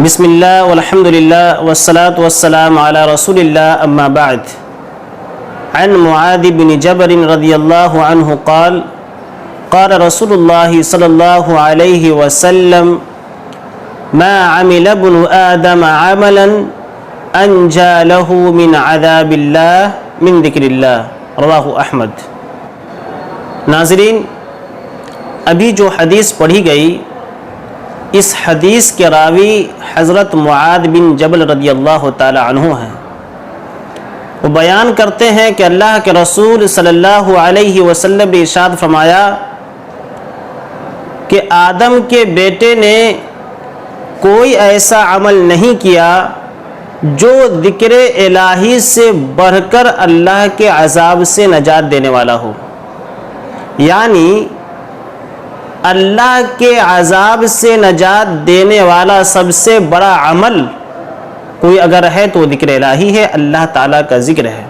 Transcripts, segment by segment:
بسم اللہ والحمد للہ والصلاة والسلام علی رسول اللہ اما بعد عن معاذ بن جبل رضی اللہ عنہ قال قال رسول اللہ صلی اللہ علیہ وسلم ما عمل ابن آدم عملا انجا له من عذاب اللہ من ذکر اللہ رواہ احمد۔ ناظرین، ابھی جو حدیث پڑھی گئی اس حدیث کے راوی حضرت معاذ بن جبل رضی اللہ تعالی عنہ ہیں۔ وہ بیان کرتے ہیں کہ اللہ کے رسول صلی اللہ علیہ وسلم نے ارشاد فرمایا کہ آدم کے بیٹے نے کوئی ایسا عمل نہیں کیا جو ذکر الہی سے بڑھ کر اللہ کے عذاب سے نجات دینے والا ہو، یعنی اللہ کے عذاب سے نجات دینے والا سب سے بڑا عمل کوئی اگر ہے تو ذکر الہی ہے، اللہ تعالیٰ کا ذکر ہے۔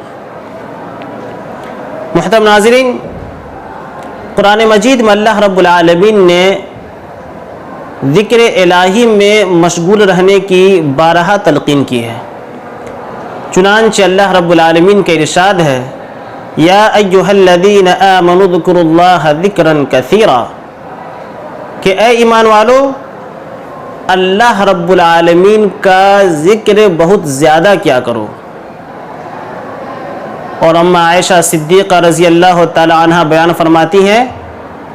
محترم ناظرین، قرآن مجید میں اللہ رب العالمین نے ذکر الہی میں مشغول رہنے کی بارہا تلقین کی ہے۔ چنانچہ اللہ رب العالمین کا ارشاد ہے یا ایھا الذین آمنوا اذکروا اللہ ذکرا کثیرا، کہ اے ایمان والو اللہ رب العالمین کا ذکر بہت زیادہ کیا کرو۔ اور اما عائشہ صدیقہ رضی اللہ تعالی عنہ بیان فرماتی ہیں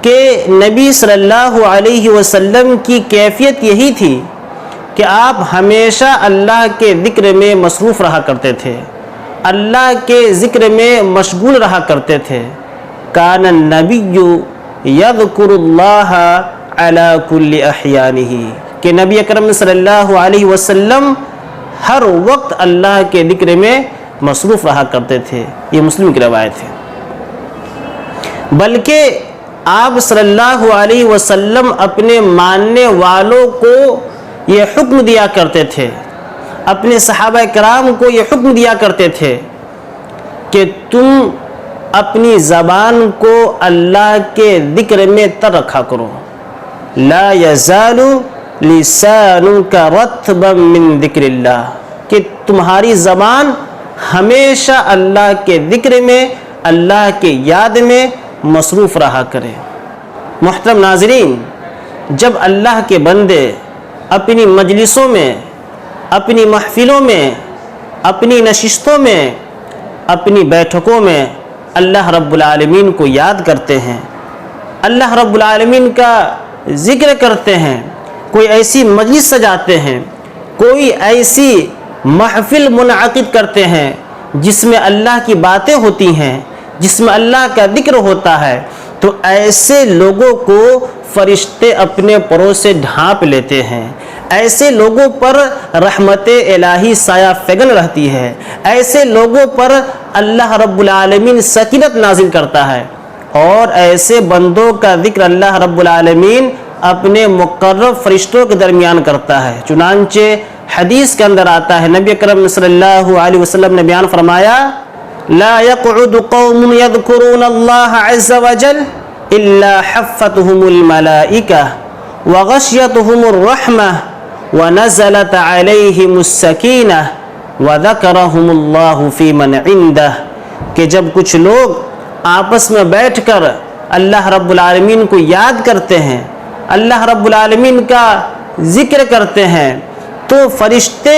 کہ نبی صلی اللہ علیہ وسلم کی کیفیت یہی تھی کہ آپ ہمیشہ اللہ کے ذکر میں مصروف رہا کرتے تھے، اللہ کے ذکر میں مشغول رہا کرتے تھے۔ کان النبی یذکر اللہ علی کل احیانہ، کہ نبی اکرم صلی اللہ علیہ وسلم ہر وقت اللہ کے ذکر میں مصروف رہا کرتے تھے۔ یہ مسلم کی روایت ہے۔ بلکہ آپ صلی اللہ علیہ وسلم اپنے ماننے والوں کو یہ حکم دیا کرتے تھے، اپنے صحابہ کرام کو یہ حکم دیا کرتے تھے کہ تم اپنی زبان کو اللہ کے ذکر میں تر رکھا کرو۔ لا یزال لسانک رطبا من ذکر اللہ، کہ تمہاری زبان ہمیشہ اللہ کے ذکر میں، اللہ کے یاد میں مصروف رہا کرے۔ محترم ناظرین، جب اللہ کے بندے اپنی مجلسوں میں، اپنی محفلوں میں، اپنی نشستوں میں، اپنی بیٹھکوں میں اللہ رب العالمین کو یاد کرتے ہیں، اللہ رب العالمین کا ذکر کرتے ہیں، کوئی ایسی مجلس سجاتے ہیں، کوئی ایسی محفل منعقد کرتے ہیں جس میں اللہ کی باتیں ہوتی ہیں، جس میں اللہ کا ذکر ہوتا ہے، تو ایسے لوگوں کو فرشتے اپنے پروں سے ڈھانپ لیتے ہیں، ایسے لوگوں پر رحمت الہی سایہ فگن رہتی ہے، ایسے لوگوں پر اللہ رب العالمین سکینت نازل کرتا ہے، اور ایسے بندوں کا ذکر اللہ رب العالمین اپنے مقرب فرشتوں کے درمیان کرتا ہے۔ چنانچہ حدیث کے اندر آتا ہے، نبی اکرم صلی اللہ علیہ وسلم نے بیان فرمایا لا يقعد قوم يذكرون الله عز وجل الا حفتهم الملائكة وغشيتهم الرحمة ونزلت عليهم السكينة وذكرهم الله في من عنده، کہ جب کچھ لوگ آپس میں بیٹھ کر اللہ رب العالمین کو یاد کرتے ہیں، اللہ رب العالمین کا ذکر کرتے ہیں، تو فرشتے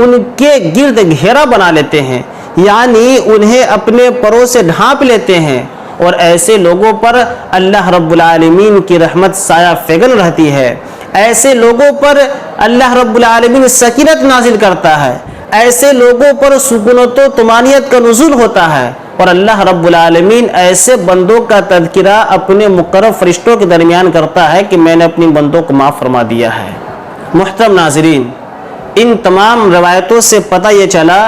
ان کے گرد گھیرا بنا لیتے ہیں، یعنی انہیں اپنے پروں سے ڈھانپ لیتے ہیں، اور ایسے لوگوں پر اللہ رب العالمین کی رحمت سایہ فگن رہتی ہے، ایسے لوگوں پر اللہ رب العالمین سکینت نازل کرتا ہے، ایسے لوگوں پر سکونت و طمانینت کا نزول ہوتا ہے، اور اللہ رب العالمین ایسے بندوں کا تذکرہ اپنے مقرب فرشتوں کے درمیان کرتا ہے کہ میں نے اپنی بندوں کو معاف فرما دیا ہے۔ محترم ناظرین، ان تمام روایتوں سے پتہ یہ چلا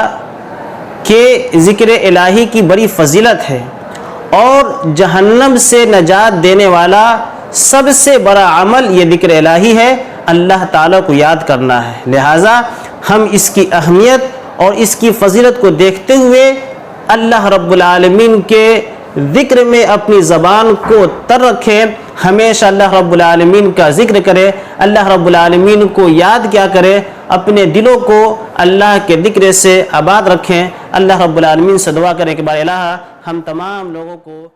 کہ ذکر الہی کی بڑی فضیلت ہے، اور جہنم سے نجات دینے والا سب سے بڑا عمل یہ ذکر الہی ہے، اللہ تعالیٰ کو یاد کرنا ہے۔ لہٰذا ہم اس کی اہمیت اور اس کی فضیلت کو دیکھتے ہوئے اللہ رب العالمین کے ذکر میں اپنی زبان کو تر رکھیں، ہمیشہ اللہ رب العالمین کا ذکر کرے، اللہ رب العالمین کو یاد کیا کرے، اپنے دلوں کو اللہ کے ذکر سے آباد رکھیں۔ اللہ رب العالمین سے دعا کریں کہ بارے الہ ہم تمام لوگوں کو